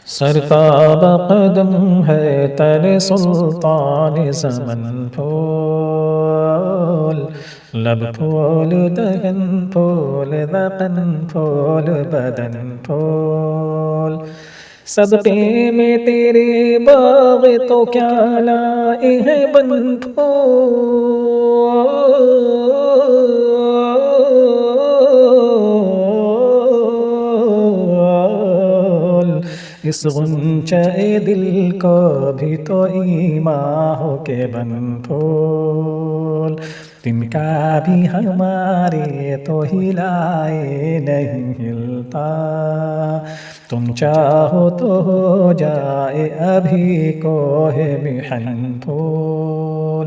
سرتاب قدم ہے تر سلطان زمن پھول، لب پھول دہن پھول دقن پھول بدن پھول، صدقے میں تیرے باغ تو کیا لائے ہیں بن پھول، اس غنچہ دل کو بھی تو ایمان ہو کے بن پھول، تن کا بھی ہمارے تو ہلائے نہیں ہلتا، تم چاہو تو ہو جائے ابھی کوہ محن پھول،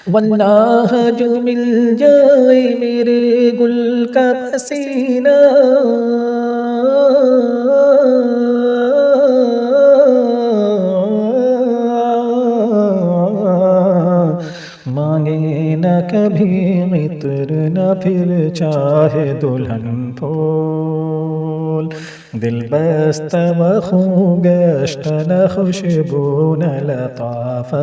واللہ جو مل جائے میرے گل کا پسینہ، مانگے نہ کبھی عطر نہ پھر چاہے دلہن پھول، دل بست و خوں گشت نہ خوشبو نہ لطافت،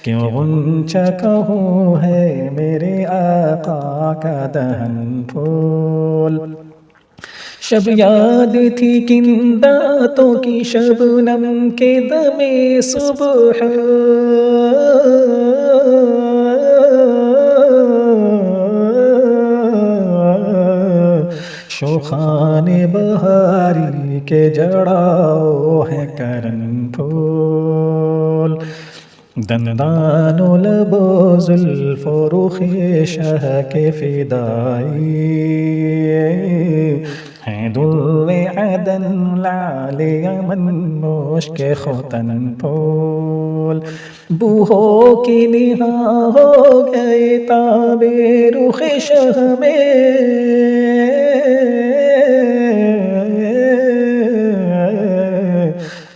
کیوں غنچہ کہوں ہے میرے آقا کا دہن پھول، شب یاد تھی کن دانتوں کی شبنم کے دم صبح، شوخان بہاری کے جڑاؤ ہے کرن پھول، دندان و لب و زلف و رخ شہ کے فدائی ہیں، در عدن لعل یمن مشک ختن پھول، بو ہو کے نہاں ہو گئے تاب رخ شہ میں،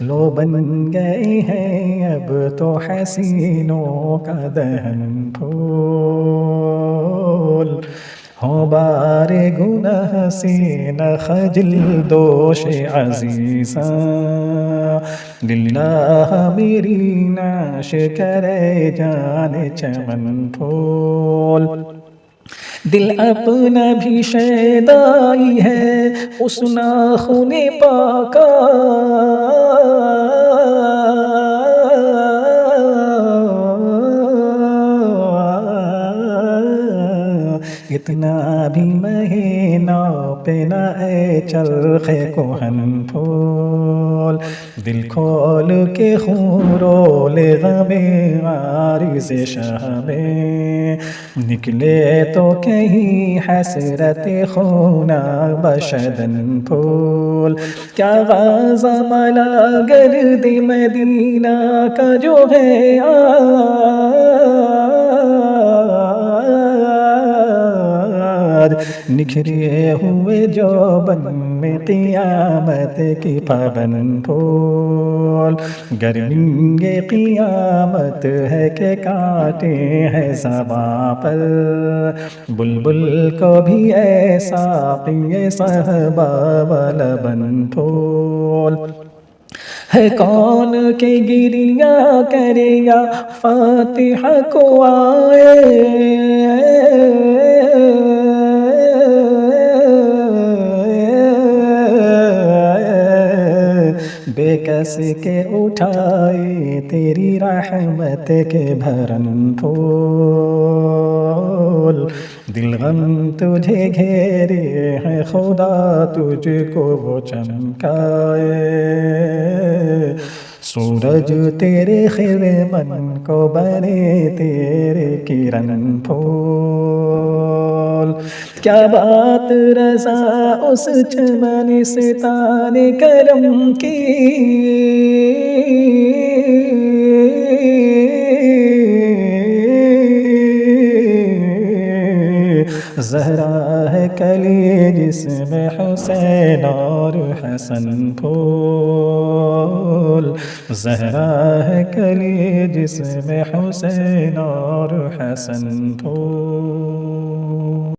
لو بن گئے ہیں اب تو حسینوں کا دہن پھول، ہو بار گناہ سے نہ خجل دوش عزیزاں، للہ میری نعش کرے جان چمن پھول، دل اپنا بھی شیدائی ہے اس ناخن پاکا، اتنا بھی مہینہ پہ نہ اے چرخ کہن پھول، دل کھول کے خون رول غم عارض شہ میں، نکلے تو کہیں حسرت خونا بشدن پھول، کیا غازہ ملا گرد مدینہ کا جو ہے نکھرے ہوئے جوبن میں قیامت کی پابن پھول، گرمی قیامت ہے کہ کاٹے ہیں زباں پر، بلبل کو بھی ایسا ساقی صہبا ولبن پھول، ہے کون کہ گریہ کرے یا فاتحہ کو آئے، بے کس کے اٹھائے تیری رحمت کے بھرن پھول، دل غم تجھے گھیرے ہیں خدا تجھ کو وہ چمکائے، سورج تیرے خرمن کو بنے تیرے کرن پھول، کیا بات رضا اس چمن ستان کرم کی، زہرا ہے کلی جس میں حسین اور حسن پھول، زہرا ہے کلی جس میں حسین اور حسن پھول۔